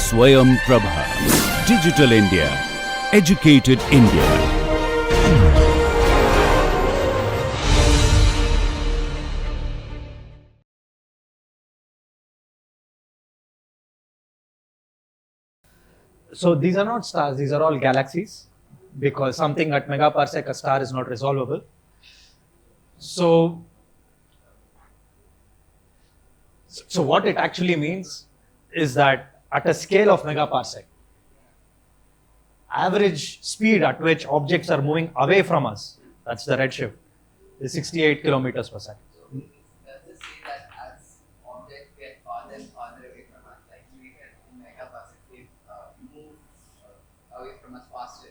Swayam Prabha. Digital India. Educated India. So these are not stars, these are all galaxies, because something at megaparsec a star is not resolvable. So what it actually means is that at a scale of megaparsec, average speed at which objects are moving away from us, that's the redshift, is 68 kilometers per second. Does this say that as objects get farther and farther away from us, like we get in megaparsec, they move away from us faster?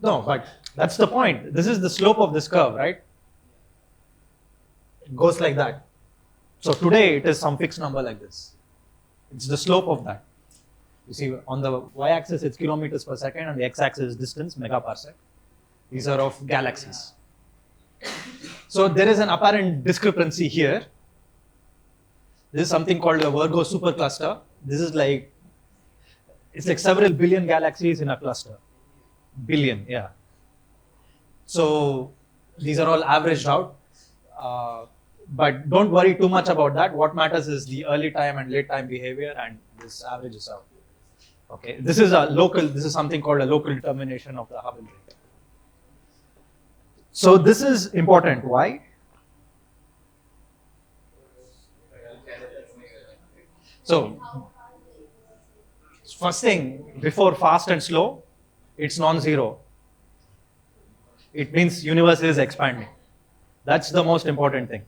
No, but that's the point. This is the slope of this curve, right? It goes like that. So today it is some fixed number like this. It's the slope of that. You see, on the y-axis it's kilometers per second, and the x-axis is distance, megaparsec. These are of galaxies. So there is an apparent discrepancy here. This is something called a Virgo supercluster. This is like, it's like several billion galaxies in a cluster. Billion, yeah. So these are all averaged out. But don't worry too much about that. What matters is the early time and late time behavior, and this averages out. Okay, this is something called a local determination of the Hubble rate. So this is important. Why? So first thing, before fast and slow, it's non-zero. It means universe is expanding. That's the most important thing.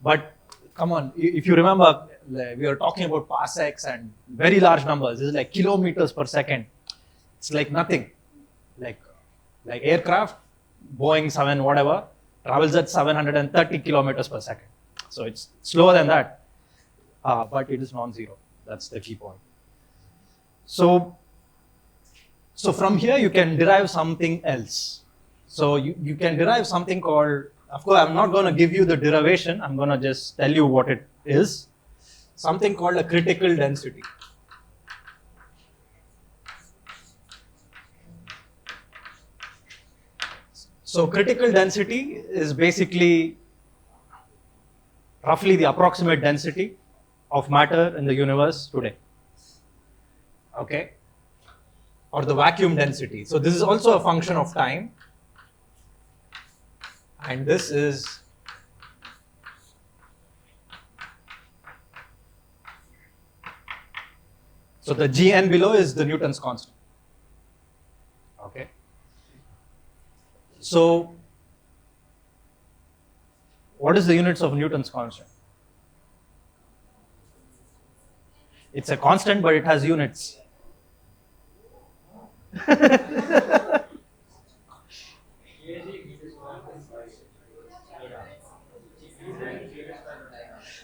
But come on, if you remember, we were talking about parsecs and very large numbers. This is like kilometers per second. It's like nothing. Like aircraft, Boeing 7 whatever, travels at 730 kilometers per second. So it's slower than that, but it is non-zero. That's the key point. So from here you can derive something else. So you can derive something called, of course I'm not going to give you the derivation, I'm going to just tell you what it is. Something called a critical density. So critical density is basically roughly the approximate density of matter in the universe today. Okay? Or the vacuum density. So this is also a function of time. And this is so the Gn below is the Newton's constant. Okay. So what is the units of Newton's constant? It's a constant, but it has units.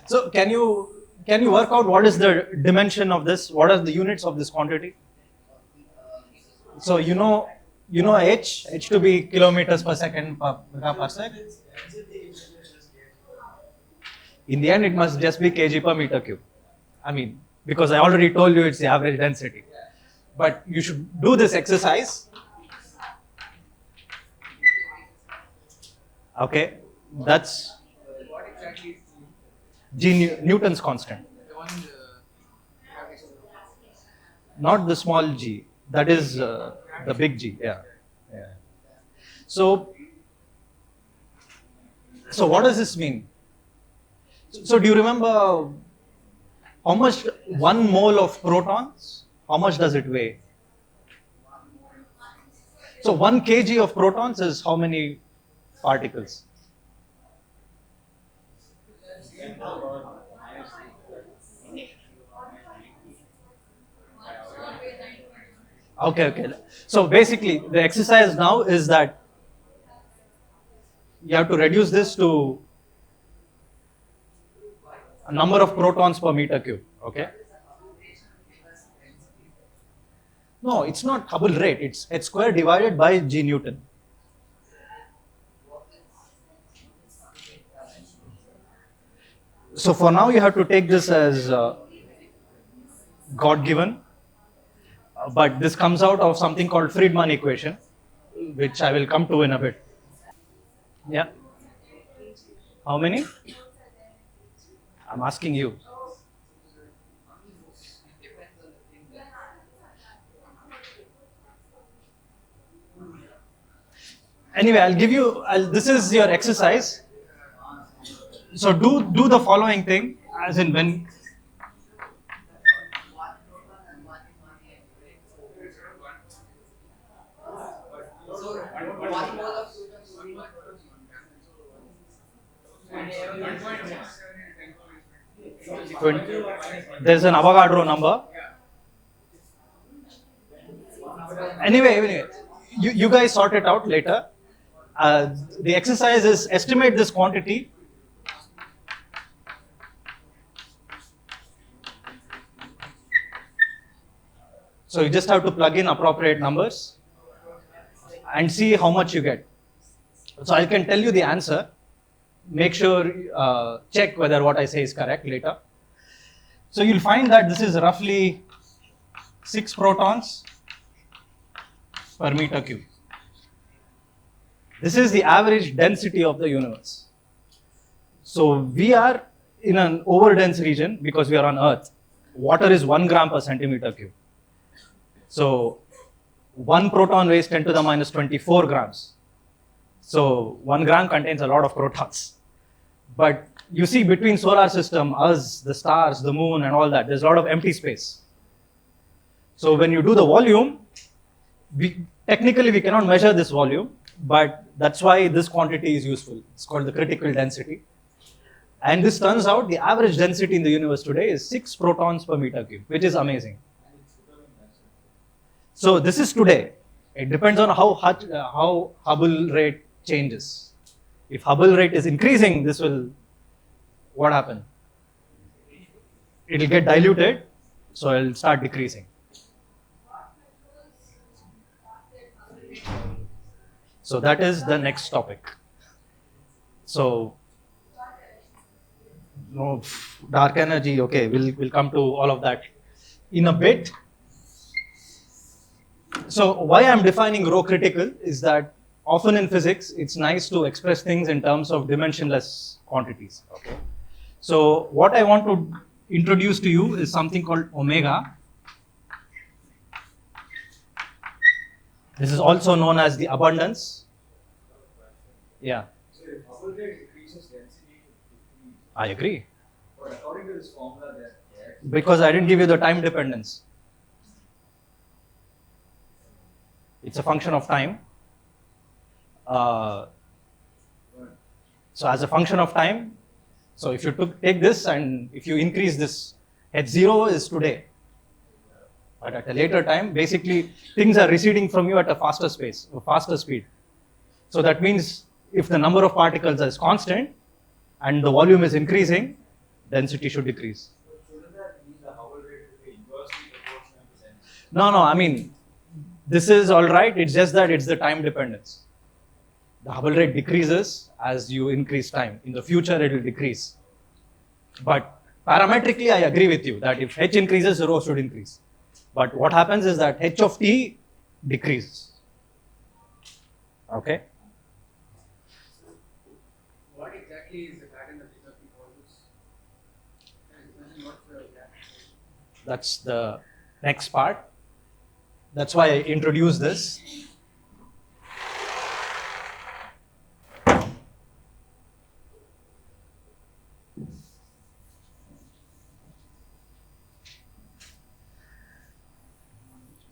So can you work out what is the dimension of this? What are the units of this quantity? So you know h to be kilometers per second per megaparsec. In the end, it must just be kg per meter cube. I mean, because I already told you it's the average density. But you should do this exercise. Okay, that's What exactly is Newton's constant. the one Not the small g. That is the big G. Yeah. So what does this mean? So do you remember how much 1 mole of protons? How much does it weigh? So 1 kg of protons is how many particles? Okay. So basically, the exercise now is that you have to reduce this to a number of protons per meter cube. Okay. No, it's not Hubble rate. It's h square divided by g Newton. So for now, you have to take this as God-given. but this comes out of something called Friedman equation, which I will come to in a bit. Yeah. How many? I'm asking you. Depends on the thing that Anyway, I'll give you, this is your exercise. So do the following thing, as in when, one proton and one money anyway. So one mole of there's an Avogadro number. Anyway, you guys sort it out later. The exercise is estimate this quantity. So you just have to plug in appropriate numbers and see how much you get. So I can tell you the answer. Make sure, check whether what I say is correct later. So you'll find that this is roughly 6 protons per meter cube. This is the average density of the universe. So we are in an overdense region because we are on Earth. Water is 1 gram per centimeter cube. So 1 proton weighs 10 to the minus 24 grams. So 1 gram contains a lot of protons. But you see between solar system, us, the stars, the moon and all that, there's a lot of empty space. So when you do the volume, technically we cannot measure this volume, but that's why this quantity is useful. It's called the critical density. And this turns out the average density in the universe today is 6 protons per meter cube, which is amazing. So this is today. It depends on how Hubble rate changes. If Hubble rate is increasing, this will, what happen? It will get diluted, so it will start decreasing. So that is the next topic. So, no, dark energy, okay, we'll come to all of that in a bit. So why I'm defining rho critical is that often in physics, it's nice to express things in terms of dimensionless quantities. Okay. So what I want to introduce to you is something called omega. This is also known as the abundance. Yeah. So if Hubble rate increases, density decreases. I agree. But according to this formula, that Because I didn't give you the time dependence. It's a function of time. So as a function of time, so if you take this and if you increase this, h0 is today. But at a later time, basically things are receding from you at a faster speed. So that means if the number of particles is constant and the volume is increasing, density should decrease. shouldn't that mean the Hubble rate will be inversely proportional to density? No, I mean, this is all right. It's just that it's the time dependence. The Hubble rate decreases as you increase time. In the future, it will decrease. But parametrically, I agree with you that if h increases, rho should increase. But what happens is that h of t decreases. Okay? What exactly is the pattern of these equals? What's the That's the next part. That's why I introduced this.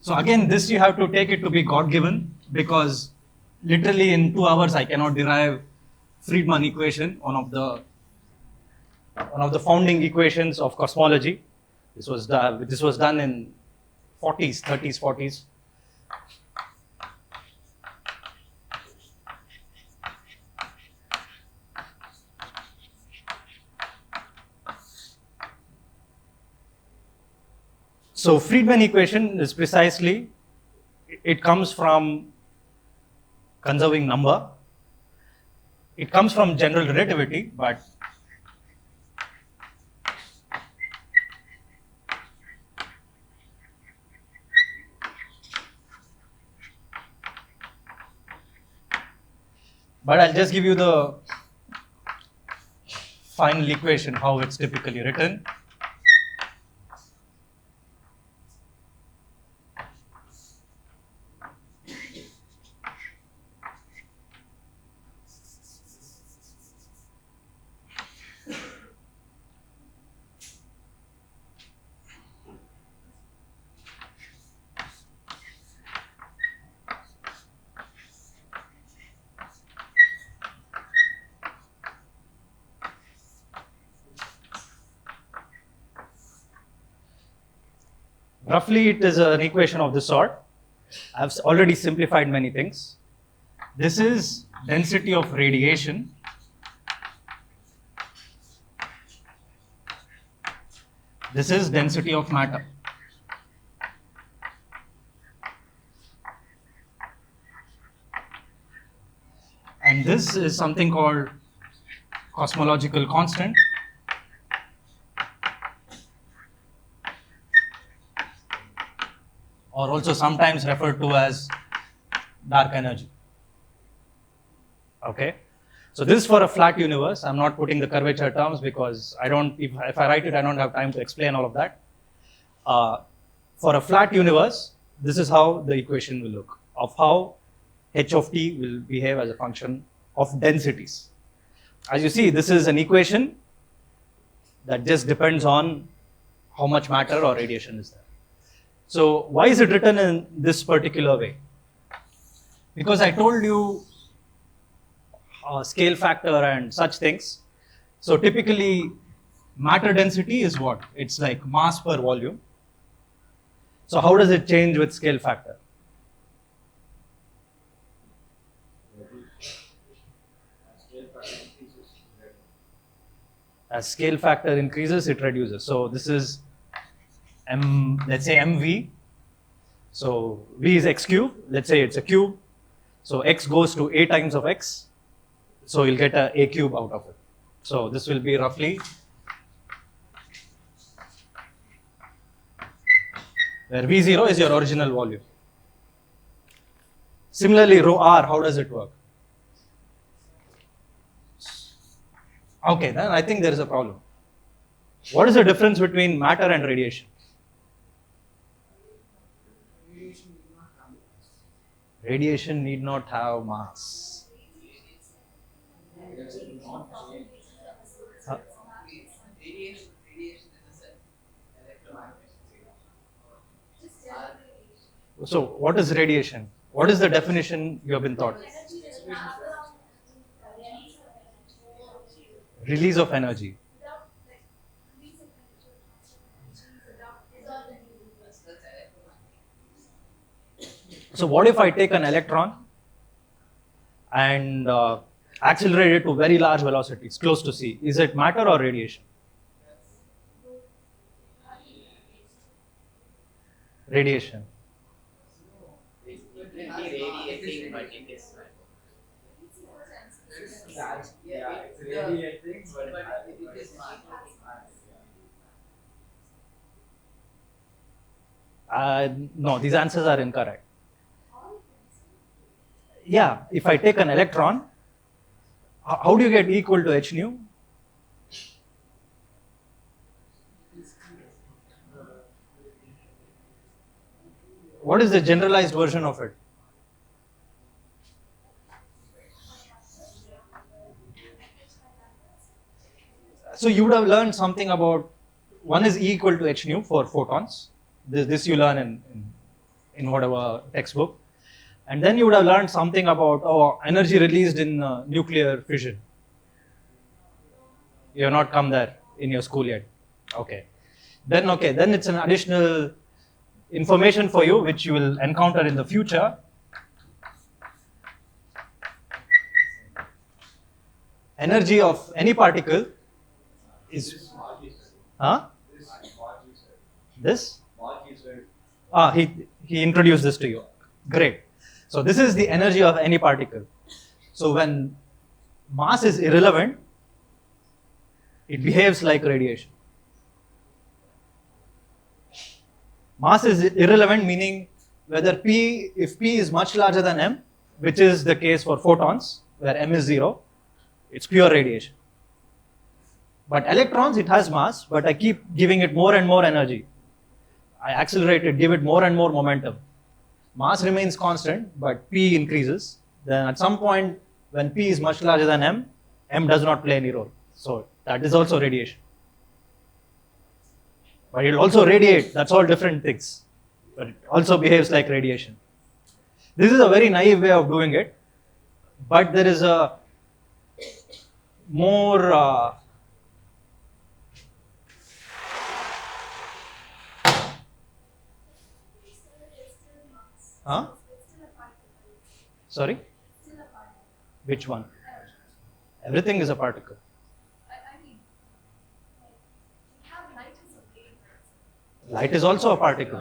So again, this you have to take it to be God-given because literally in 2 hours I cannot derive Friedman equation, one of the founding equations of cosmology. This was done in 30s, 40s. So Friedman equation is precisely, it comes from conserving number. It comes from general relativity, but But I'll just give you the final equation, how it's typically written. Roughly, it is an equation of this sort. I've already simplified many things. This is density of radiation. This is density of matter. And this is something called cosmological constant. Or also sometimes referred to as dark energy. Okay, so this is for a flat universe. I'm not putting the curvature terms because if I write it, I don't have time to explain all of that. For a flat universe, this is how the equation will look, of how h of t will behave as a function of densities. As you see, this is an equation that just depends on how much matter or radiation is there. So why is it written in this particular way? Because I told you scale factor and such things. So typically matter density is what? It's like mass per volume. So how does it change with scale factor? As scale factor increases, it reduces. So this is let's say mv. So v is x cube. Let's say it's a cube. So x goes to a times of x. So you'll get a cube out of it. So this will be roughly where v0 is your original volume. Similarly, rho r, how does it work? Okay, then I think there is a problem. What is the difference between matter and radiation? Radiation need not have mass. Huh? Radiation is an electromagnetic signal. So what is radiation? What is the definition you have been taught? Release of energy. So what if I take an electron and accelerate it to very large velocities, close to c? Is it matter or radiation? Radiation. It will be radiating, but it is Yeah, it's radiating, but it is not. No, these answers are incorrect. Yeah, if I take an electron, how do you get equal to h nu? What is the generalized version of it? So you would have learned something about, one is E equal to h nu for photons. This you learn in whatever textbook. And then you would have learned something about energy released in nuclear fission. You have not come there in your school yet. Okay, then it's an additional information for you which you will encounter in the future. Energy of any particle is, huh? This? He introduced this to you. Great. So this is the energy of any particle. So when mass is irrelevant, it behaves like radiation. Mass is irrelevant, meaning whether if P is much larger than m, which is the case for photons, where m is 0, it's pure radiation. But electrons, it has mass, but I keep giving it more and more energy. I accelerate it, give it more and more momentum. Mass remains constant, but P increases. Then at some point, when P is much larger than M does not play any role. So that is also radiation. But it will also radiate, that's all different things. But it also behaves like radiation. This is a very naive way of doing it, but there is a more huh? Sorry? Which one? Everything is a particle. Light is also a particle.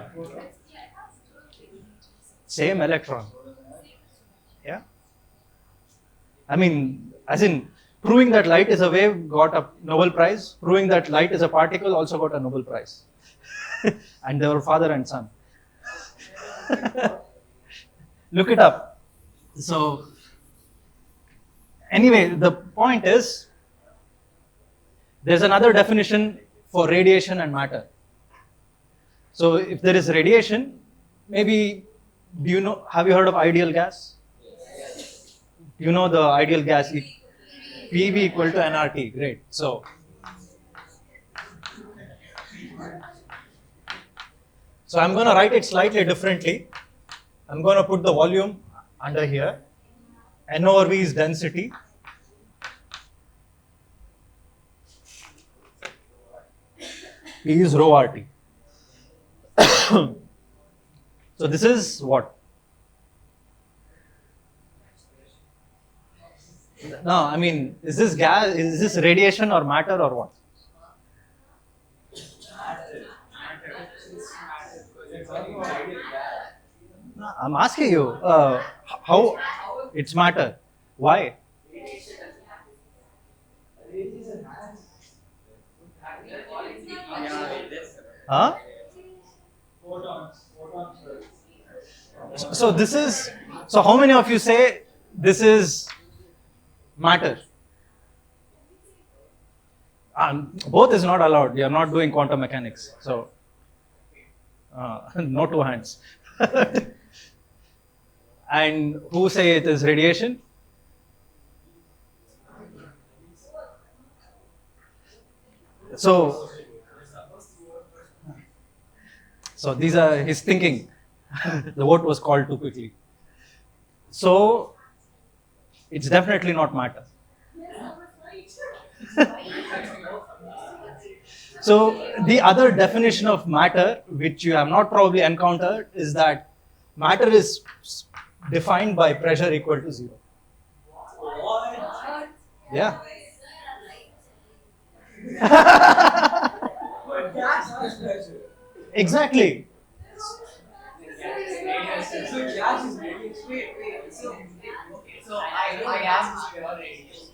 Same electron. Yeah. I mean, as in, proving that light is a wave got a Nobel Prize. Proving that light is a particle also got a Nobel Prize. And they were father and son. Look it up. So, anyway, the point is, there's another definition for radiation and matter. So, if there is radiation, maybe, have you heard of ideal gas? Do you know the ideal gas? PV equal to nRT, great. So I'm going to write it slightly differently. I'm going to put the volume under here. N over V is density. P is rho RT. So this is what? No, I mean, is this gas, is this radiation or matter or what? No, I'm asking you, how it's matter. Why? Huh? So this is, so how many of you say this is matter? Both is not allowed. You are not doing quantum mechanics. So, no two hands. And who say it is radiation? So these are his thinking. The vote was called too quickly. So it's definitely not matter. So the other definition of matter, which you have not probably encountered, is that matter is defined by pressure equal to 0. Yeah. Exactly. So I asked pure radiation.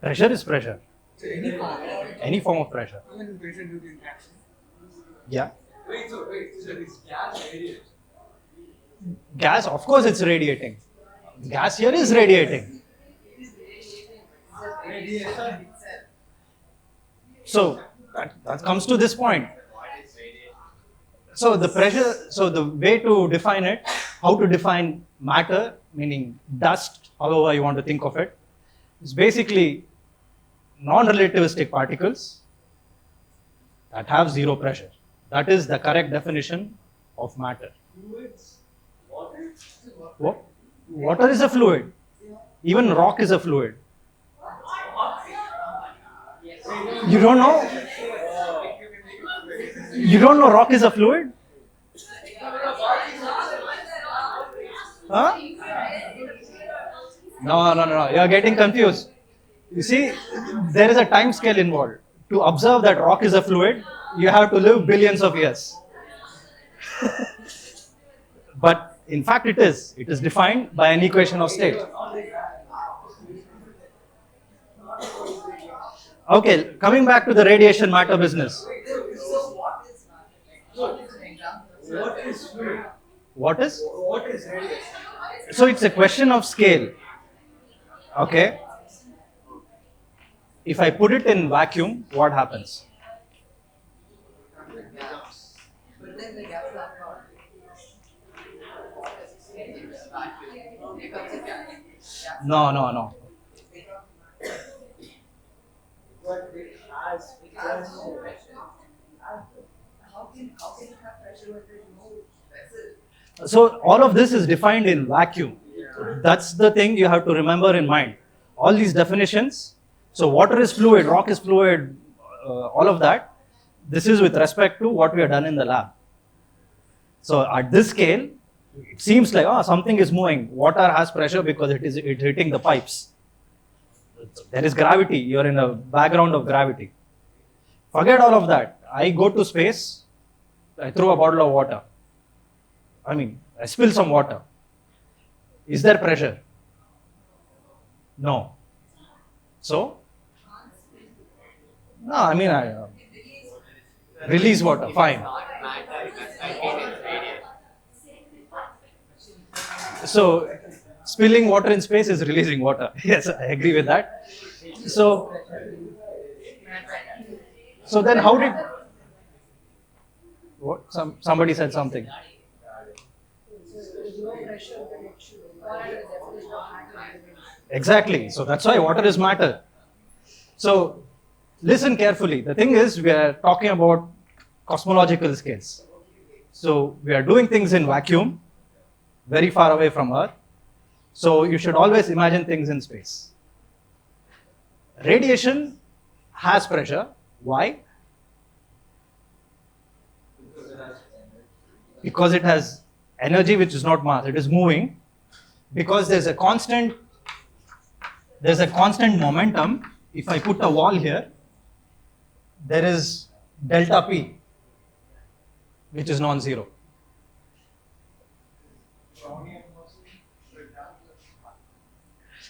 Pressure is pressure. So any form. Any form of pressure. Even pressure due to interaction. Yeah. Wait, so it's gas radiation. Gas, of course, it's radiating. Gas here is radiating. Radiation. So that comes to this point. So the pressure, so the way to define it, how to define matter, meaning dust, however you want to think of it, is basically non-relativistic particles that have 0 pressure. That is the correct definition of matter. Fluids? Water? What? Water is a fluid. Even rock is a fluid. You don't know? You don't know rock is a fluid? Huh? No. You are getting confused. You see, there is a time scale involved. To observe that rock is a fluid, you have to live billions of years. But in fact, it is. It is defined by an equation of state. Okay, coming back to the radiation matter business. So what is matter? What is an example? What is fluid? What is? What is radiation? So it's a question of scale. Okay. If I put it in vacuum, what happens? Gaps. But then the gaps are not. Vacuum becomes a gap. No. But it has It has no pressure. How can it have pressure when there's no vessel? So all of this is defined in vacuum. That's the thing you have to remember in mind. All these definitions. So water is fluid, rock is fluid, all of that. This is with respect to what we have done in the lab. So at this scale, it seems like something is moving. Water has pressure because it's hitting the pipes. There is gravity. You're in a background of gravity. Forget all of that. I go to space. I throw a bottle of water. I spill some water. Is there pressure? No. So? No, I release water, fine. Not matter, it's radiation. So, spilling water in space is releasing water. Yes, I agree with that. So then how did... What? Somebody said something. Exactly. So that's why water is matter. So listen carefully. The thing is, we are talking about cosmological scales. So we are doing things in vacuum, very far away from Earth. So you should always imagine things in space. Radiation has pressure. Why? Because it has energy which is not mass. It is moving. Because there's a constant momentum. If I put a wall here, there is delta P, which is non-zero. Brownian motion, for example,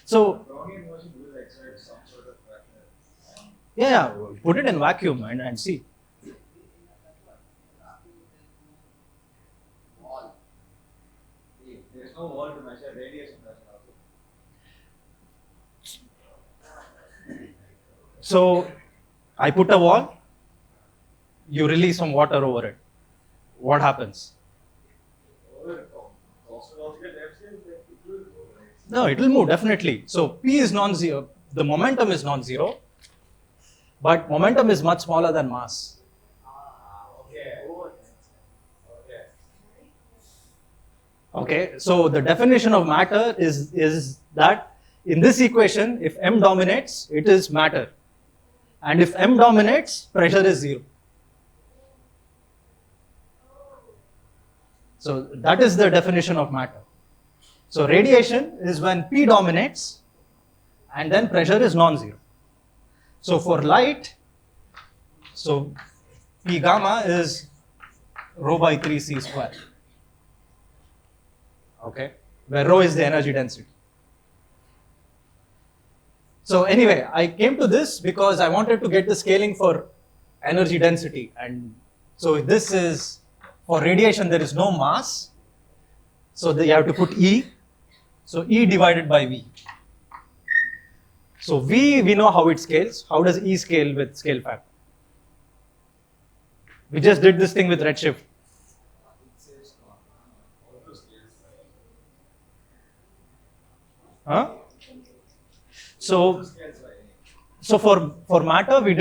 So Brownian motion will exert some sort of pressure. yeah, put it in vacuum and see. Wall. There is no wall to measure radiation pressure also. So I put a wall, you release some water over it. What happens? Over cosmological depth, it will go, right? No, it will move definitely. So P is non-zero. The momentum is non-zero, but momentum is much smaller than mass. Okay. Okay. Okay, so the definition of matter is that in this equation, if M dominates, it is matter. And if M dominates, pressure is zero. So that is the definition of matter. So radiation is when P dominates and then pressure is non-zero. So for light, so P gamma is rho by 3 C square. Okay, where rho is the energy density. So anyway, I came to this because I wanted to get the scaling for energy density. And so this is, for radiation, there is no mass. So you have to put E. So E divided by V. So V, we know how it scales. How does E scale with scale factor? We just did this thing with redshift. Huh? So for matter, we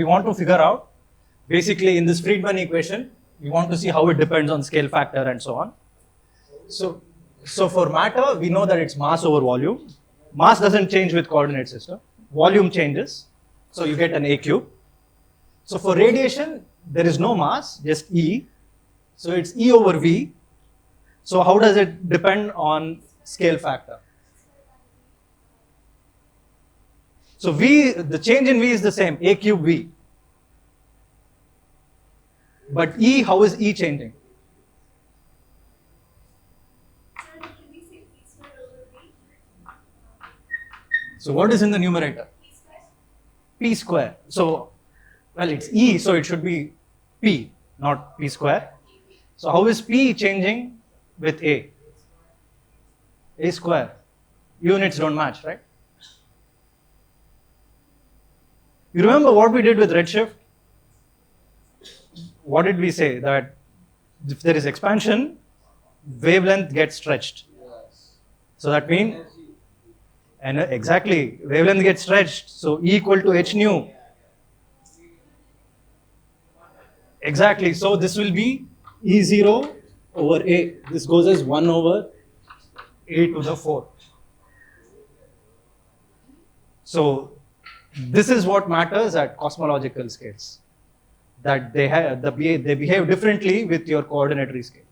want to figure out, basically in this Friedman equation, we want to see how it depends on scale factor and so on. So for matter, we know that it's mass over volume. Mass doesn't change with coordinate system. Volume changes. So you get an A cube. So for radiation, there is no mass, just E. So it's E over V. So how does it depend on scale factor? So V, the change in V is the same, A cube V. But E, how is E changing? So what is in the numerator? P square. So, well, it's E, so it should be P, not P square. So how is P changing with A? A square. Units don't match, right? You remember what we did with redshift? What did we say? That if there is expansion, wavelength gets stretched. So that means, and exactly, wavelength gets stretched. So E equal to h nu. Exactly. So this will be E0 over A. This goes as 1 over A to the 4. So this is what matters at cosmological scales. That they behave differently with your coordinatory scale.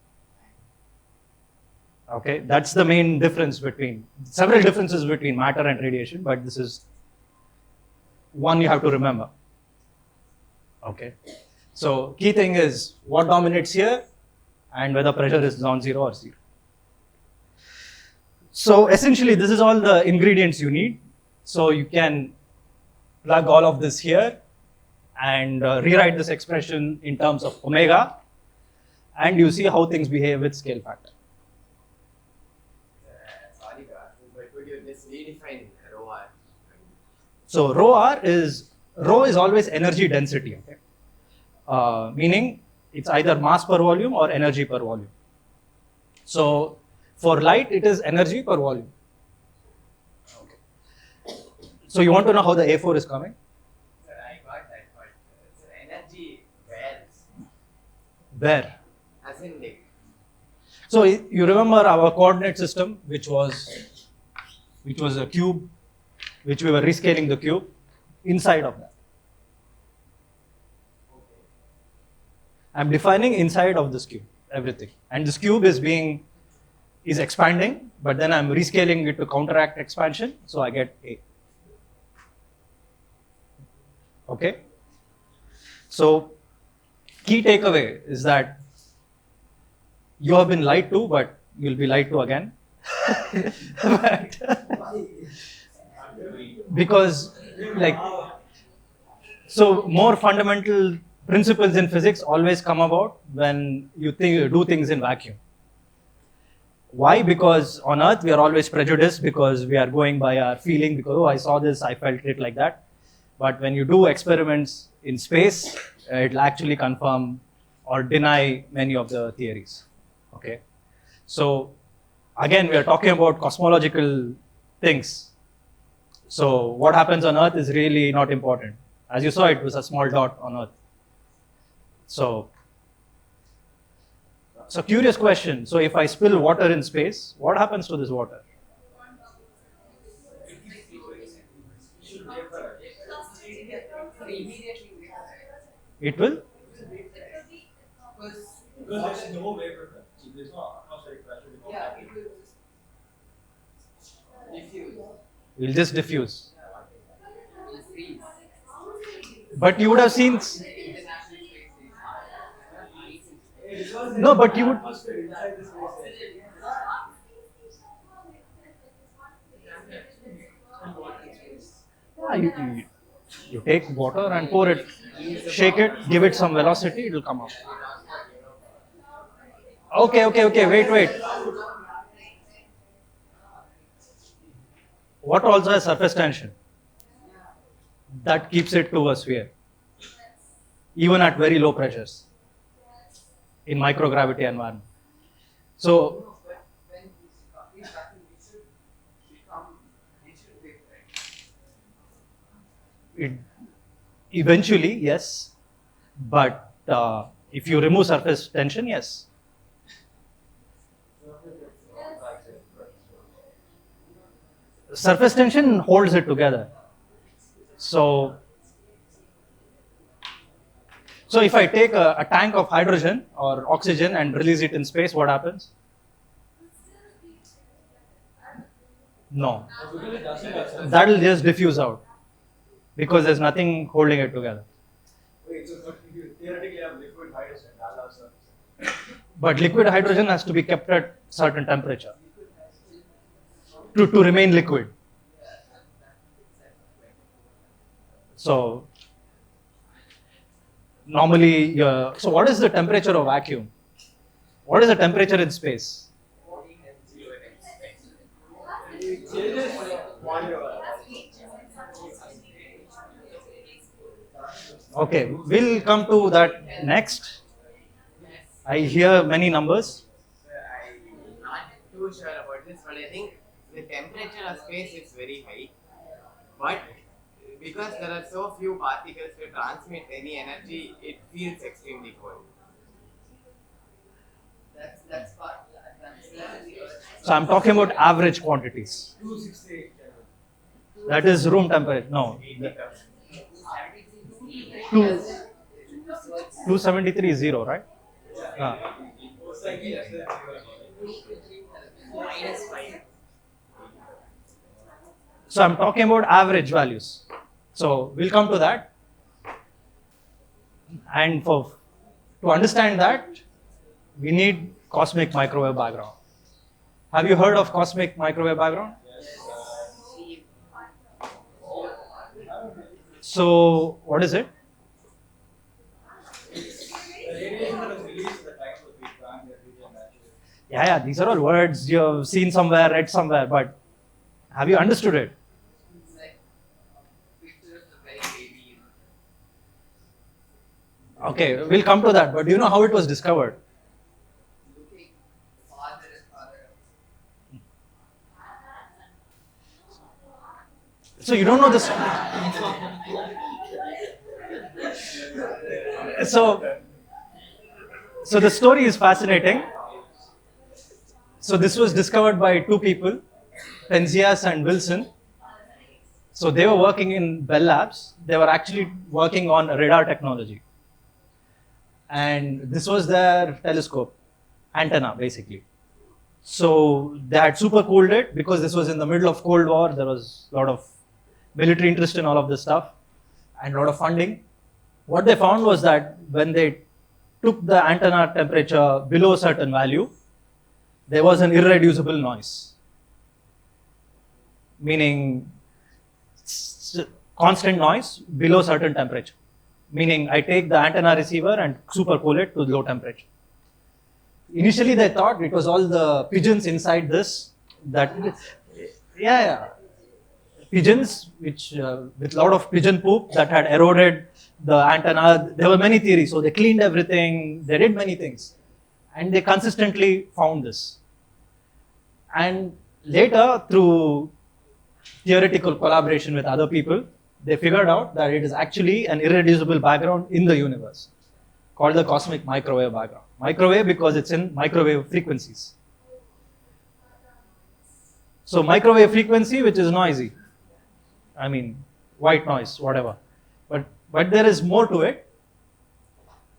Okay, that's the main difference between, several differences between matter and radiation, but this is one you have to remember. Okay, so key thing is what dominates here and whether pressure is non-zero or zero. So essentially this is all the ingredients you need. So you can plug all of this here and rewrite this expression in terms of omega, and you see how things behave with scale factor. Sorry to ask you, but would you just redefine rho r? So rho is always energy density, okay? Meaning it's either mass per volume or energy per volume. So for light, it is energy per volume. Okay. So you want to know how the A4 is coming? Sir, I got that, but sir, energy varies. Where? As in like, So you remember our coordinate system, which was a cube, which we were rescaling the cube. Inside of that, I'm defining inside of this cube everything, and this cube is expanding, but then I'm rescaling it to counteract expansion, so I get A. Okay. So key takeaway is that you have been lied to, but you'll be lied to again. But because so more fundamental principles in physics always come about when you do things in vacuum. Why? Because on Earth we are always prejudiced because we are going by our feeling, because oh, I saw this, I felt it like that. But when you do experiments in space, it'll actually confirm or deny many of the theories. Okay. So again, we are talking about cosmological things. So what happens on Earth is really not important. As you saw, it was a small dot on Earth. So curious question. So if I spill water in space, what happens to this water? immediately we have It will? because Because there's no vapor pressure, so there's no atmospheric pressure. yeah, it will diffuse. It will just diffuse. It will freeze. But you would have seen. International space No, but you would. Atmosphere inside the space. Yeah, you take water and pour it, shake it, give it some velocity, it will come out. Okay, wait. Water also has surface tension. That keeps it to a sphere, even at very low pressures in microgravity environment. So, But when we vacuum, it should become, it should be right. eventually, yes, but if you remove surface tension, yes. Surface tension holds it together. So if I take a tank of hydrogen or oxygen and release it in space, what happens? No. Because it doesn't have That will just diffuse out because there's nothing holding it together. Wait, so but if you theoretically have liquid hydrogen, that'll have surface. But liquid hydrogen has to be kept at certain temperature to remain liquid. So normally, so what is the temperature of vacuum? What is the temperature in space? It changes whatever. Okay, we'll come to that next. I hear many numbers. I'm not too sure about this, but I think the temperature of space is very high. But because there are so few particles to transmit any energy, it feels extremely cold. That's part. So I'm talking about average quantities. 268. That is room temperature. No. 273 is 0, right? Ah. Slightly less than 5. So I'm talking about average values. So we'll come to that. And to understand that, we need cosmic microwave background. Have you heard of cosmic microwave background? So what is it? The radiation that was released at the time of the Big Bang that we can measure. Yeah, these are all words you've seen somewhere, read somewhere, but have you understood it? It's like pictures of very baby. Okay, we'll come to that, but do you know how it was discovered? Looking farther and farther. So you don't know this. So the story is fascinating. So this was discovered by two people, Penzias and Wilson. So they were working in Bell Labs. They were actually working on radar technology. And this was their telescope, antenna basically. So they had super cooled it because this was in the middle of Cold War. There was a lot of military interest in all of this stuff and a lot of funding. What they found was that when they took the antenna temperature below a certain value, there was an irreducible noise, meaning constant noise below certain temperature, meaning I take the antenna receiver and super cool it to low temperature. Initially they thought it was all the pigeons inside this that, pigeons which with a lot of pigeon poop that had eroded the antenna. There were many theories, so they cleaned everything, they did many things, and they consistently found this. And later, through theoretical collaboration with other people, they figured out that it is actually an irreducible background in the universe called the cosmic microwave background. Microwave because it's in microwave frequencies. So microwave frequency, which is noisy, I mean white noise, whatever, but there is more to it.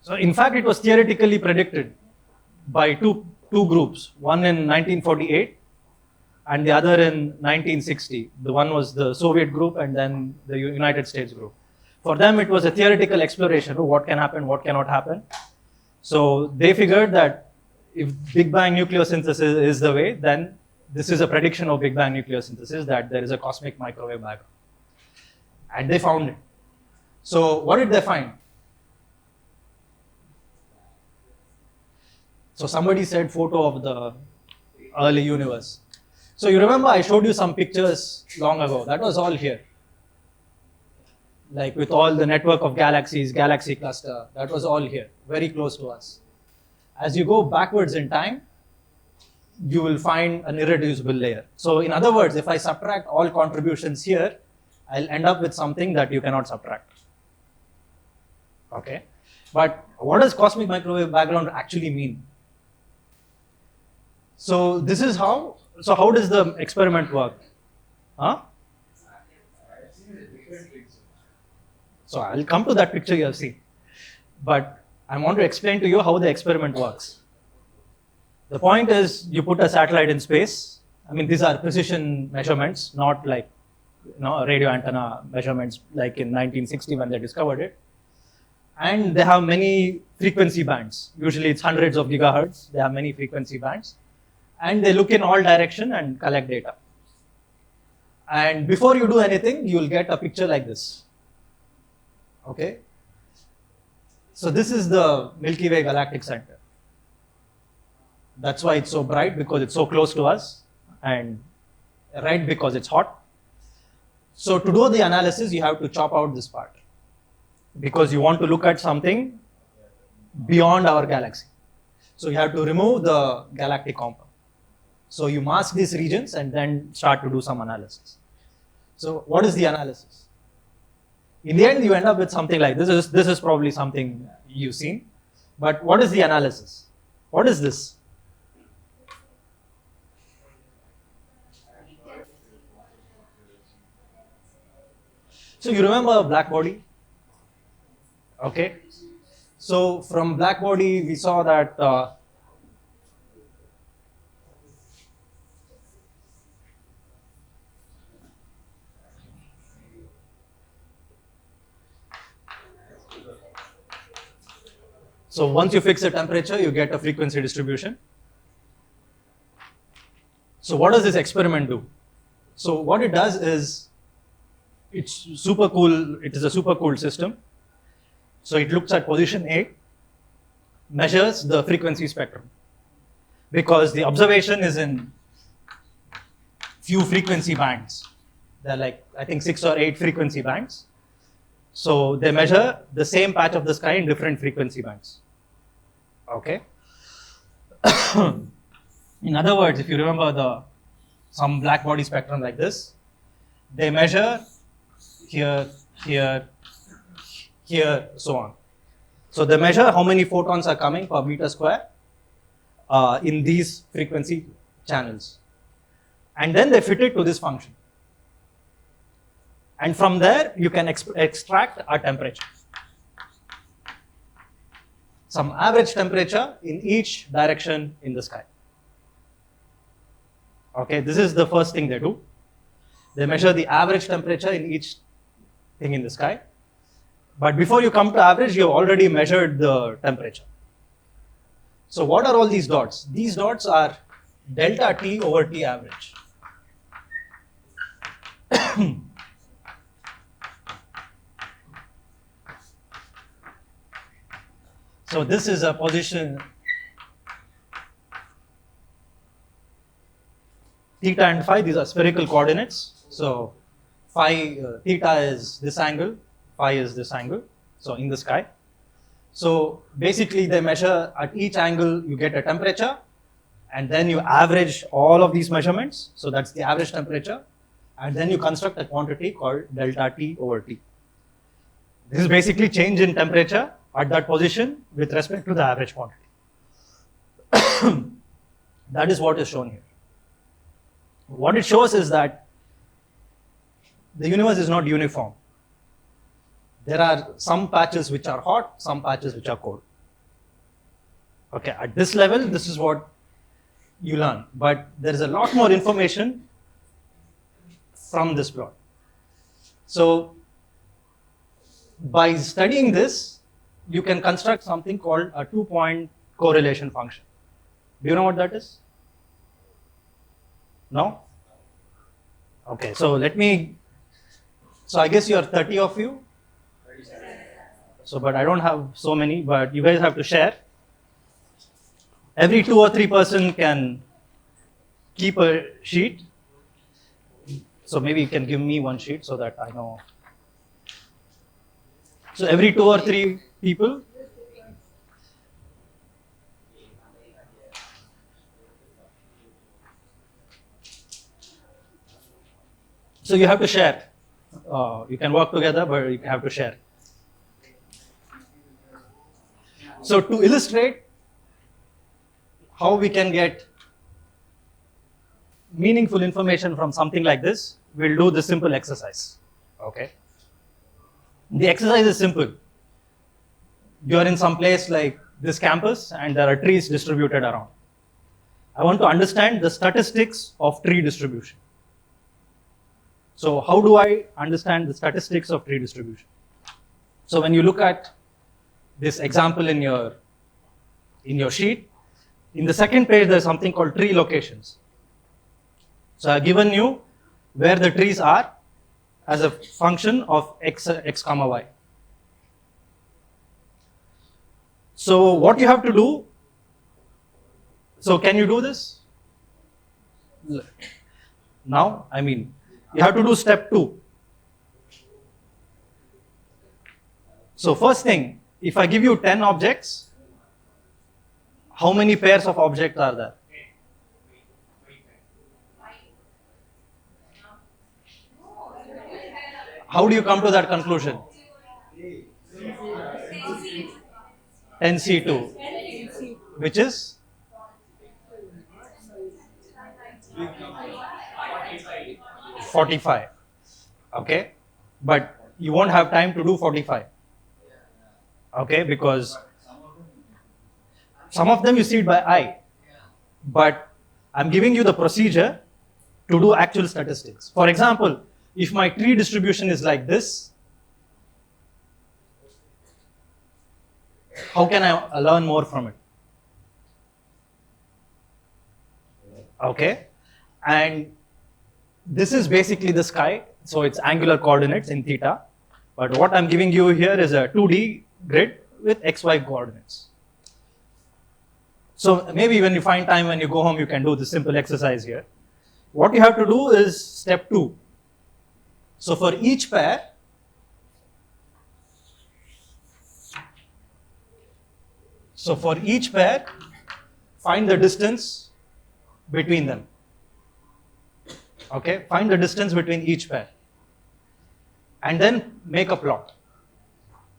So in fact, it was theoretically predicted by two groups, one in 1948 and the other in 1960. The one was the Soviet group and then the United States group. For them, it was a theoretical exploration of what can happen, what cannot happen. So they figured that if Big Bang nucleosynthesis is the way, then this is a prediction of Big Bang nucleosynthesis, that there is a cosmic microwave background. And they found it. So what did they find? So somebody said photo of the early universe. So you remember I showed you some pictures long ago. That was all here. Like with all the network of galaxies, galaxy cluster, that was all here, very close to us. As you go backwards in time, you will find an irreducible layer. So in other words, if I subtract all contributions here, I'll end up with something that you cannot subtract. Okay, but what does cosmic microwave background actually mean? So this is how does the experiment work? Huh? So I'll come to that picture you have seen. But I want to explain to you how the experiment works. The point is you put a satellite in space. I mean, these are precision measurements, not like radio antenna measurements like in 1960 when they discovered it. And they have many frequency bands. Usually it's hundreds of gigahertz. They have many frequency bands. And they look in all direction and collect data. And before you do anything, you will get a picture like this. Okay? So this is the Milky Way galactic center. That's why it's so bright, because it's so close to us, and red because it's hot. So to do the analysis, you have to chop out this part, because you want to look at something beyond our galaxy. So you have to remove the galactic compound. So you mask these regions and then start to do some analysis. So what is the analysis? In the end, you end up with something like this. This is probably something you've seen. But what is the analysis? What is this? So you remember a black body? Okay. So from black body, we saw that so once you fix the temperature, you get a frequency distribution. So what does this experiment do? So what it does is, it's super cool. It is a super cool system. So it looks at position A, measures the frequency spectrum, because the observation is in few frequency bands. There are like, I think 6 or 8 frequency bands. So they measure the same patch of the sky in different frequency bands. Okay. In other words, if you remember some black body spectrum like this, they measure here, here, here, so on. So they measure how many photons are coming per meter square in these frequency channels. And then they fit it to this function. And from there, you can extract a temperature. Some average temperature in each direction in the sky. Okay, this is the first thing they do. They measure the average temperature in each thing in the sky. But before you come to average, you have already measured the temperature. So what are all these dots? These dots are delta T over T average. So this is a position theta and phi. These are spherical coordinates. So phi, theta is this angle, phi is this angle, so in the sky. So basically they measure at each angle, you get a temperature, and then you average all of these measurements. So that's the average temperature. And then you construct a quantity called delta T over T. This is basically change in temperature at that position with respect to the average quantity. That is what is shown here. What it shows is that the universe is not uniform. There are some patches which are hot, some patches which are cold. Okay, at this level, this is what you learn. But there is a lot more information from this plot. So by studying this, you can construct something called a 2-point correlation function. Do you know what that is? No? Okay, so I guess you are 30 of you. So, but I don't have so many, but you guys have to share. Every 2 or 3 person can keep a sheet. So maybe you can give me one sheet so that I know. So every 2 or 3 people. So you have to share. You can work together, but you have to share. So to illustrate how we can get meaningful information from something like this, we'll do this simple exercise. Okay. The exercise is simple. You're in some place like this campus and there are trees distributed around. I want to understand the statistics of tree distribution. So how do I understand the statistics of tree distribution? So when you look at this example in your sheet, in the second page there's something called tree locations. So I've given you where the trees are as a function of x comma y. So what you have to do, So can you do this? Now, I mean, you have to do step 2. So first thing, if I give you 10 objects, how many pairs of objects are there? How do you come to that conclusion? 10C2, which is 45. Okay, but you won't have time to do 45. Okay, because some of them you see it by eye, but I'm giving you the procedure to do actual statistics. For example, if my tree distribution is like this, how can I learn more from it? Okay, and this is basically the sky, so it's angular coordinates in theta, but what I'm giving you here is a 2D grid with XY coordinates. So maybe when you find time when you go home, you can do this simple exercise here. What you have to do is step 2. So for each pair, find the distance between them. Okay, find the distance between each pair. And then make a plot.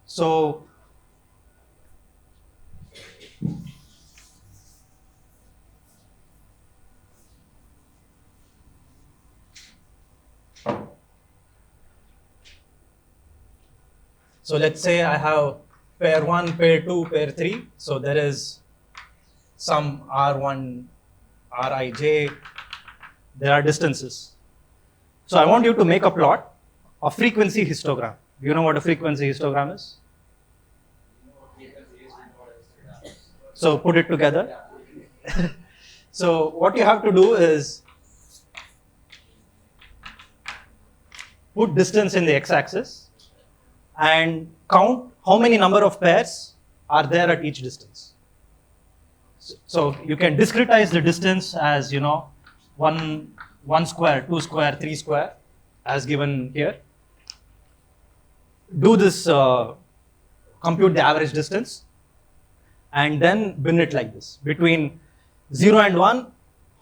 So let's say I have pair 1, pair 2, pair 3. So there is some R1, Rij, there are distances. So I want you to make a plot of frequency histogram. Do you know what a frequency histogram is? So put it together. So what you have to do is put distance in the x-axis and count how many number of pairs are there at each distance. So you can discretize the distance as, 1 square, 2 square, 3 square, as given here. Do this, compute the average distance, and then bin it like this. Between 0 and 1,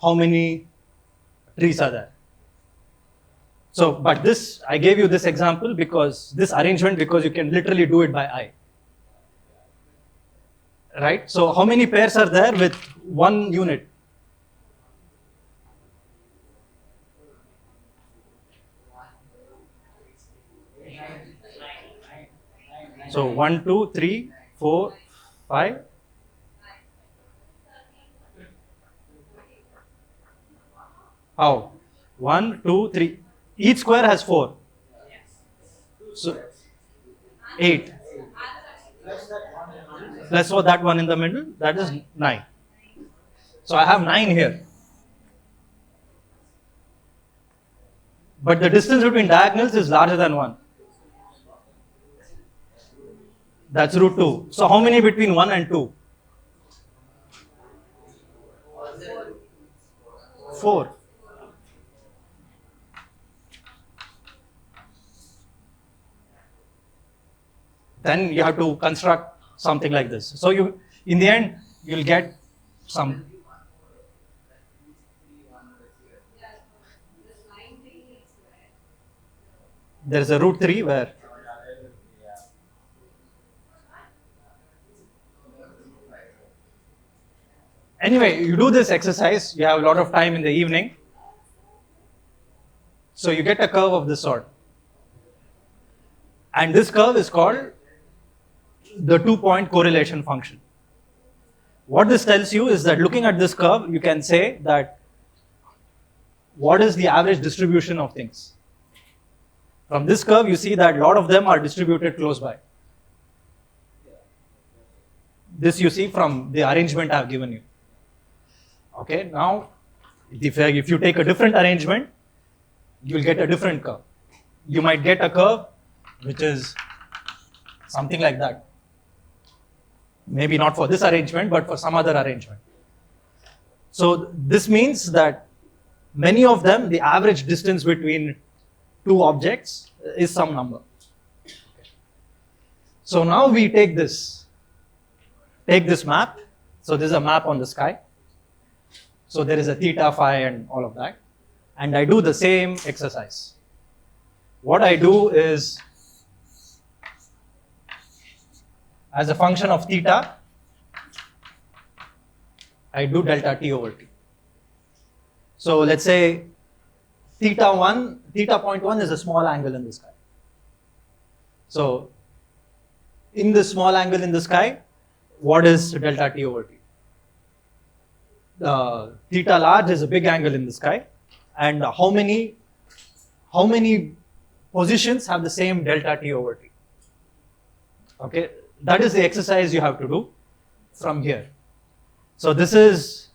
how many trees are there? So, but this, I gave you this example because, this arrangement, because you can literally do it by eye. Right? So, how many pairs are there with 1 unit? So 1, 2, 3, 4, 5. How? 1, 2, 3. Each square has 4. So 8. Plus that one in the middle, that is 9. So I have 9 here. But the distance between diagonals is larger than 1. That's root 2. So how many between 1 and 2? 4. Then you have to construct something like this. So you, in the end, you'll get some. There's a root 3 where. Anyway, you do this exercise, you have a lot of time in the evening. So you get a curve of this sort. And this curve is called the 2-point correlation function. What this tells you is that looking at this curve, you can say that what is the average distribution of things. From this curve, you see that a lot of them are distributed close by. This you see from the arrangement I have given you. Okay, now if you take a different arrangement, you'll get a different curve. You might get a curve which is something like that. Maybe not for this arrangement, but for some other arrangement. So this means that many of them, the average distance between two objects is some number. So now we take this map. So this is a map on the sky. So there is a theta, phi, and all of that. And I do the same exercise. What I do is, as a function of theta, I do delta t over t. So let's say theta point 1 is a small angle in the sky. So in this small angle in the sky, what is delta t over t? Theta large is a big angle in the sky, and how many positions have the same delta t over t? Okay, that is the exercise you have to do from here. So this is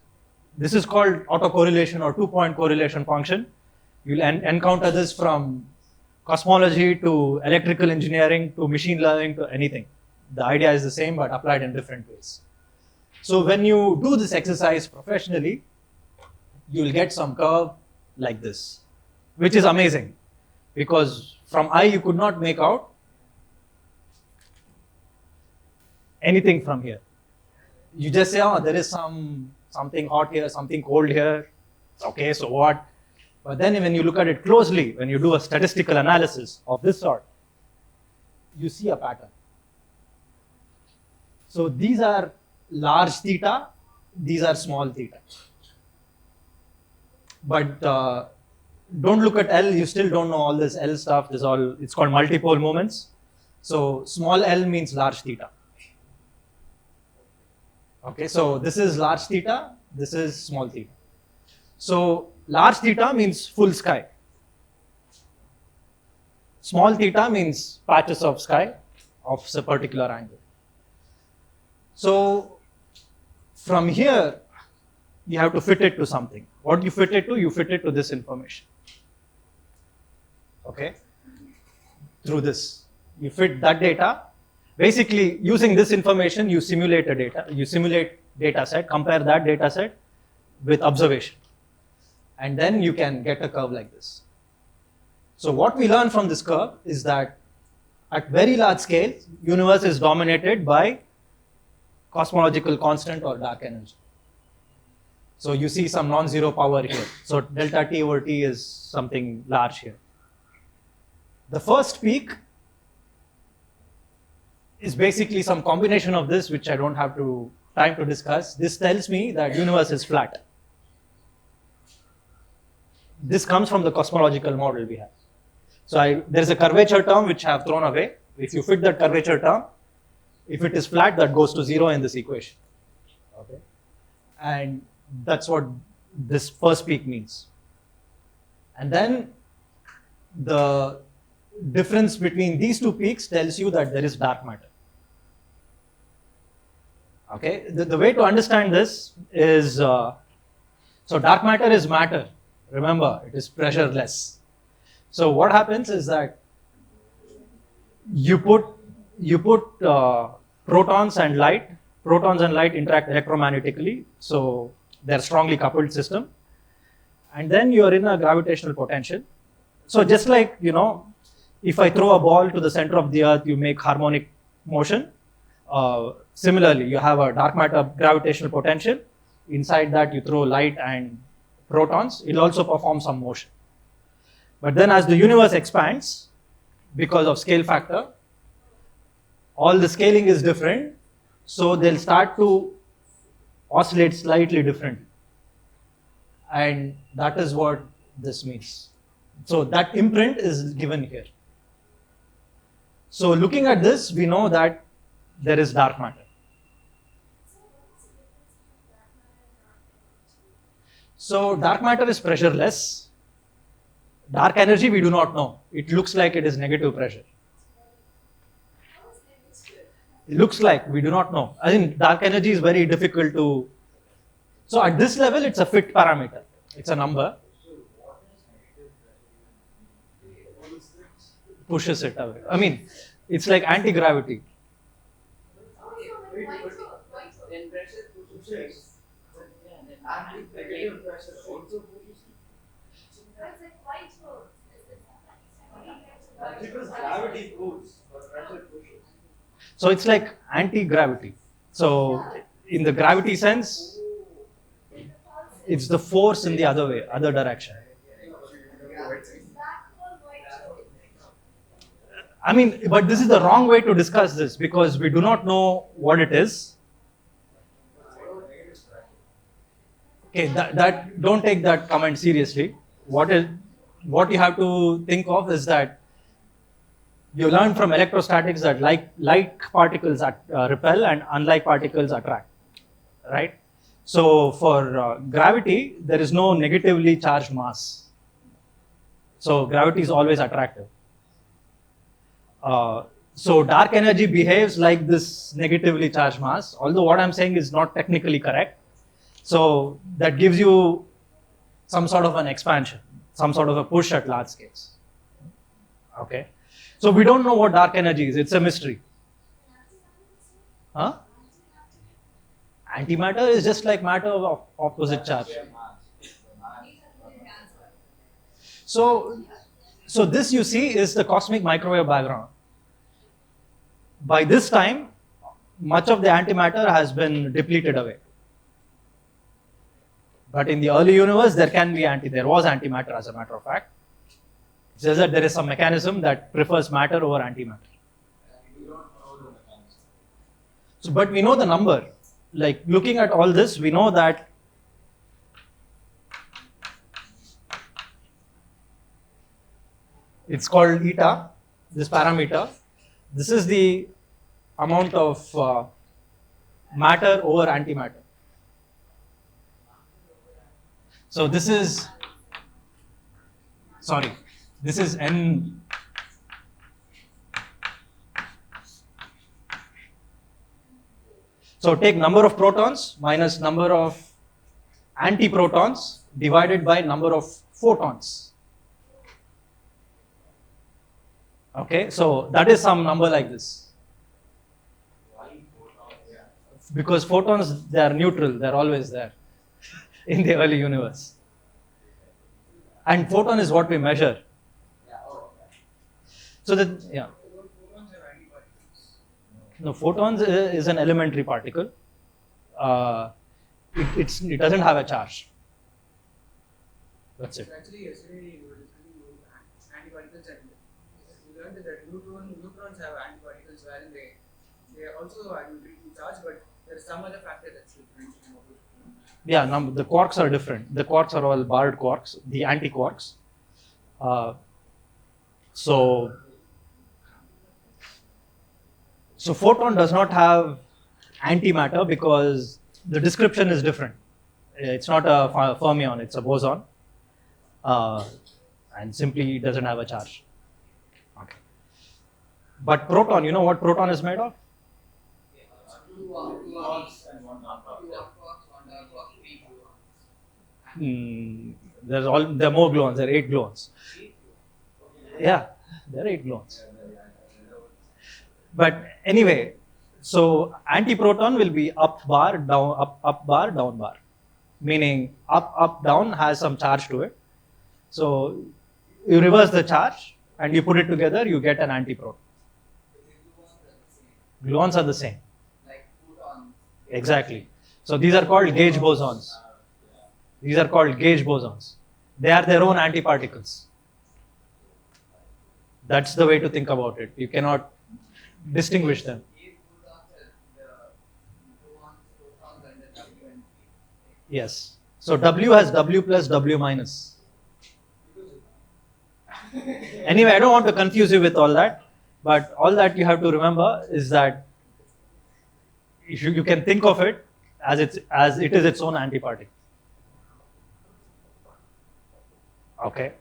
called autocorrelation or two-point correlation function. You'll encounter this from cosmology to electrical engineering to machine learning to anything. The idea is the same but applied in different ways. So when you do this exercise professionally, you'll get some curve like this, which is amazing because from eye you could not make out anything from here. You just say, oh, there is something hot here, something cold here. Okay, so what? But then when you look at it closely, when you do a statistical analysis of this sort, you see a pattern. So these are large theta, these are small theta. But don't look at L, you still don't know all this L stuff. It's called multipole moments. So small L means large theta. Okay, so this is large theta, this is small theta. So large theta means full sky. Small theta means patches of sky of a particular angle. So from here, you have to fit it to something. What do you fit it to? You fit it to this information. Okay? Through this. You fit that data. Basically, using this information, you simulate data set, compare that data set with observation. And then you can get a curve like this. So what we learn from this curve is that at very large scale, universe is dominated by cosmological constant or dark energy. So you see some non-zero power here. So delta T over T is something large here. The first peak is basically some combination of this, which I don't have time to discuss. This tells me that universe is flat. This comes from the cosmological model we have. So there's a curvature term which I have thrown away. If you fit that curvature term, if it is flat, that goes to 0 in this equation. Okay? And that's what this first peak means. And then the difference between these two peaks tells you that there is dark matter. Okay? The way to understand this is, so dark matter is matter. Remember, it is pressureless. So what happens is that you put protons and light interact electromagnetically, so they're strongly coupled system. And then you're in a gravitational potential. So just like, if I throw a ball to the center of the earth, you make harmonic motion. Similarly, you have a dark matter gravitational potential. Inside that, you throw light and protons. It'll also perform some motion. But then as the universe expands, because of scale factor, all the scaling is different. So they'll start to oscillate slightly differently. And that is what this means. So that imprint is given here. So looking at this, we know that there is dark matter. So dark matter is pressureless. Dark energy, we do not know. It looks like it is negative pressure. It looks like, we do not know. I think dark energy is very difficult to... So at this level, it's a fit parameter. It's a number. Pushes it away. I mean, it's like anti-gravity. Then pressure pushes. Negative pressure also pushes. Because gravity pulls, but pressure pushes. So it's like anti-gravity. So in the gravity sense, it's the force in the other way, other direction. I mean, but this is the wrong way to discuss this because we do not know what it is. Okay, that don't take that comment seriously. What you have to think of is that you learn from electrostatics that like particles repel and unlike particles attract, right? So for gravity, there is no negatively charged mass. So gravity is always attractive. So dark energy behaves like this negatively charged mass, although what I'm saying is not technically correct. So that gives you some sort of an expansion, some sort of a push at large scales. Okay. So we don't know what dark energy is. It's a mystery. Huh? Antimatter is just like matter of opposite charge. So this you see is the cosmic microwave background. By this time, much of the antimatter has been depleted away. But in the early universe, there was antimatter as a matter of fact. It says that there is some mechanism that prefers matter over antimatter. We don't know the mechanism. So, but we know the number. Like looking at all this, we know that it's called eta, this parameter. This is the amount of matter over antimatter. So this is N. So take number of protons minus number of antiprotons divided by number of photons. Okay, so that is some number like this. Because photons, they are neutral, they are always there in the early universe. And photon is what we measure. So that, yeah. No, photons is an elementary particle. It doesn't have a charge. That's it. Actually, yesterday you were discussing antiparticles, and you learned that neutrons have antiparticles, wherein they also have charge, but there is some other factor that's different. Yeah, the quarks are different. The quarks are all barred quarks, the antiquarks. So photon does not have antimatter because the description is different. It's not a fermion, it's a boson. And simply doesn't have a charge. Okay. But proton, you know what proton is made of? Two quarks and one non-quark. There are more gluons. There are 8 gluons. Yeah, there are 8 gluons. But anyway, so antiproton will be up bar, down, up bar, down bar. Meaning up, down has some charge to it. So you reverse the charge and you put it together, you get an antiproton. Gluons are the same. Like photons. Exactly. So these are called gauge bosons. These are called gauge bosons. They are their own antiparticles. That's the way to think about it. You cannot distinguish them. Yes. So W has W plus W minus. Anyway, I don't want to confuse you with all that, but all that you have to remember is that you can think of it as it is its own antiparticle. Okay.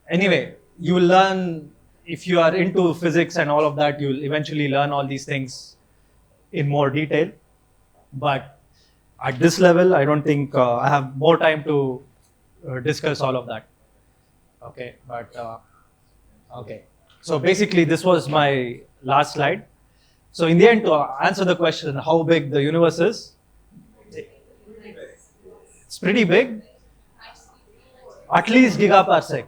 Anyway, you will learn, if you are into physics and all of that, you will eventually learn all these things in more detail. But at this level, I don't think I have more time to discuss all of that. Okay, but okay. So basically, this was my last slide. So in the end, to answer the question, how big the universe is, It's pretty big. At least gigaparsec.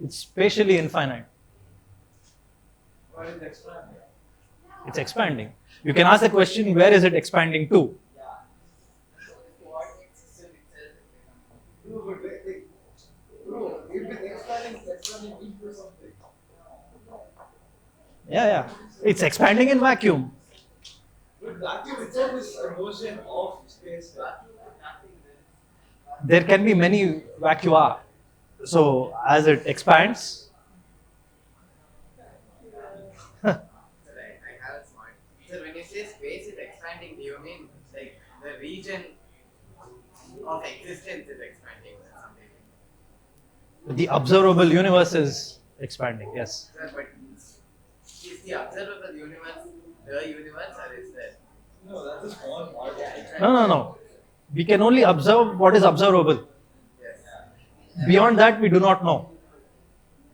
It's spatially infinite. But it's expanding. It's expanding. You can ask the question, where is it expanding to? No, but no, if it's expanding, it's expanding into something. Yeah. It's expanding in vacuum. But vacuum itself is a motion of space. There can be many vacua. So as it expands, I have a smart. So when you say space is expanding, do you mean like the region of existence is expanding or something? the observable universe is expanding. Yes. Sir, but is the observable universe the universe or is that? No, that's a small part of it. No. We can only observe what is observable. Yes. Beyond that, we do not know.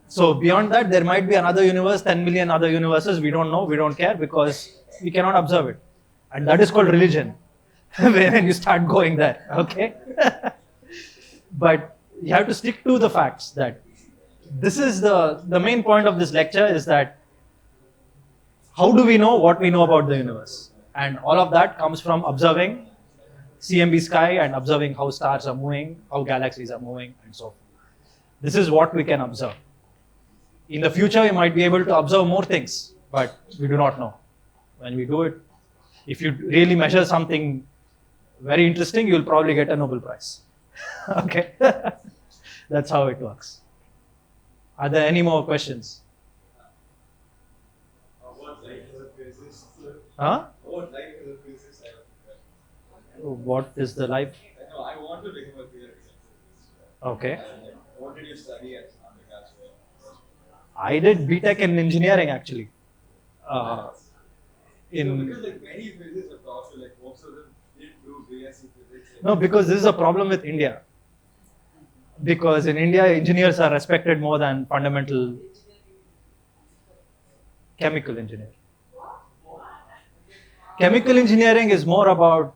So beyond that, there might be another universe, 10 million other universes. We don't know, we don't care because we cannot observe it. And that is called religion, when you start going there, okay? But you have to stick to the facts that this is the main point of this lecture is that how do we know what we know about the universe? And all of that comes from observing CMB sky and observing how stars are moving, how galaxies are moving, and so forth. This is what we can observe. In the future, we might be able to observe more things, but we do not know. When we do it, if you really measure something very interesting, you'll probably get a Nobel Prize. Okay? That's how it works. Are there any more questions? What life is a physicist? Huh? What life is a physicist? What is the life? No, I want to become a theoretical physicist. Okay. What did you study at undergraduate? I did BTech in engineering actually. No, In because like many physicists have talked to, like most of them didn't do BSc physics. No, because this is a problem with India. Because in India, engineers are respected more than fundamental chemical engineering. Chemical engineering is more about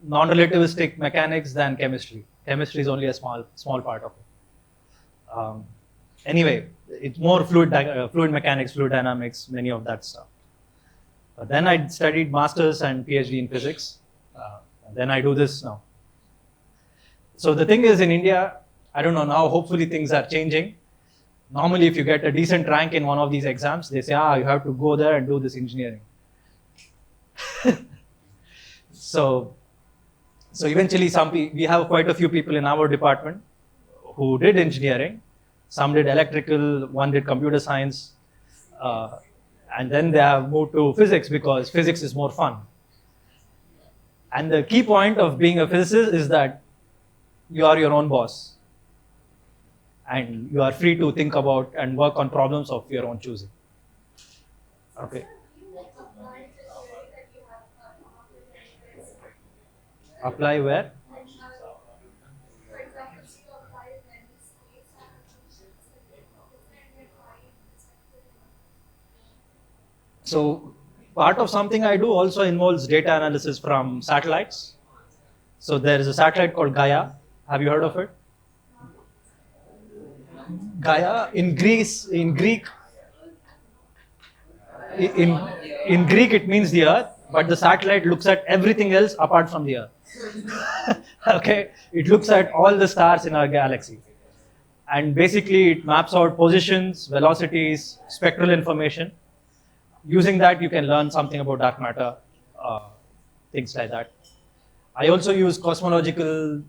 non-relativistic mechanics than chemistry. Chemistry is only a small part of it. Anyway, it's more fluid mechanics, fluid dynamics, many of that stuff. But then I studied masters and PhD in physics. And then I do this now. So the thing is in India, I don't know now, hopefully things are changing. Normally if you get a decent rank in one of these exams, they say, you have to go there and do this engineering. So eventually we have quite a few people in our department who did engineering. Some did electrical, one did computer science. And then they have moved to physics because physics is more fun. And the key point of being a physicist is that you are your own boss. And you are free to think about and work on problems of your own choosing. Okay. Apply where? So part of something I do also involves data analysis from satellites. So there is a satellite called Gaia. Have you heard of it? Gaia in Greek it means the earth, but the satellite looks at everything else apart from the earth. Okay, it looks at all the stars in our galaxy. And basically it maps out positions, velocities, spectral information. Using that, you can learn something about dark matter, things like that. I also use cosmological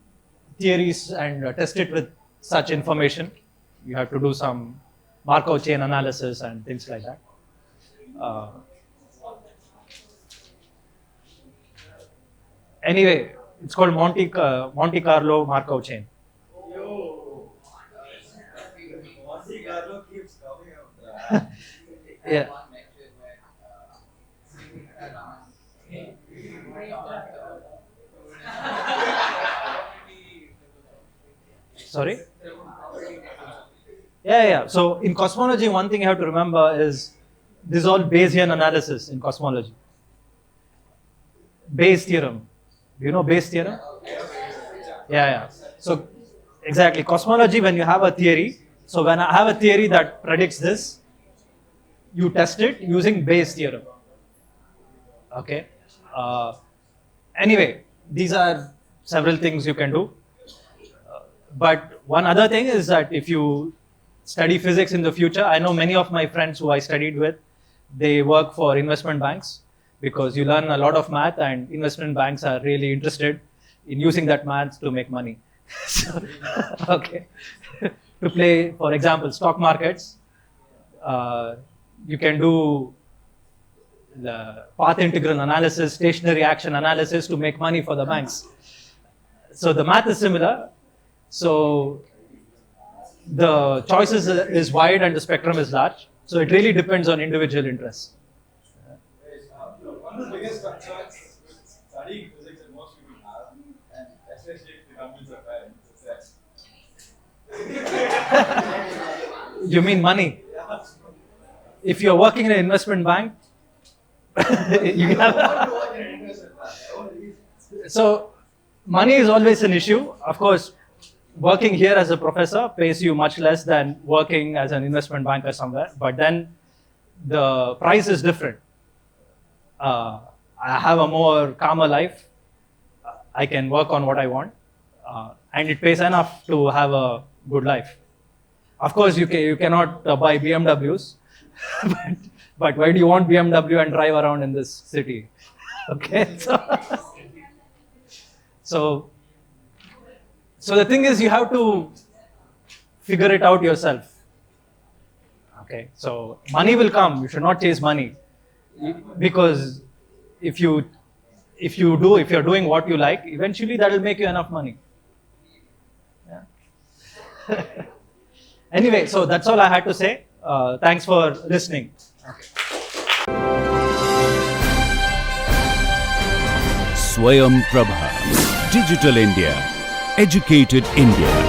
theories and test it with such information. You have to do some Markov chain analysis and things like that. Anyway, it's called Monte Carlo Markov chain. Yo, Monte Carlo keeps coming up. Yeah. Sorry? Yeah. So in cosmology, one thing you have to remember is this is all Bayesian analysis in cosmology. Bayes theorem. Do you know Bayes theorem? Yeah. So exactly, cosmology, when you have a theory, so when I have a theory that predicts this, you test it using Bayes theorem. Okay. Anyway, these are several things you can do. But one other thing is that if you study physics in the future, I know many of my friends who I studied with, they work for investment banks because you learn a lot of math, and investment banks are really interested in using that math to make money. So, okay. To play, for example, stock markets, you can do the path integral analysis, stationary action analysis to make money for the banks. So the math is similar. So the choices is wide and the spectrum is large. So it really depends on individual interests. One of the biggest concerns with studying physics that most people have, and especially if the companies are bad, is You mean money? If you're working in an investment bank, you can have. So money is always an issue. Of course, working here as a professor pays you much less than working as an investment banker somewhere, but then the price is different. I have a more calmer life. I can work on what I want, and it pays enough to have a good life. Of course, you cannot buy BMWs, but why do you want BMW and drive around in this city? Okay, so the thing is, you have to figure it out yourself. Okay, so money will come. You should not chase money, because if you're doing what you like, eventually that will make you enough money. Yeah. Anyway, so that's all I had to say. Thanks for listening. Swayam Prabha, Digital India, Educated India.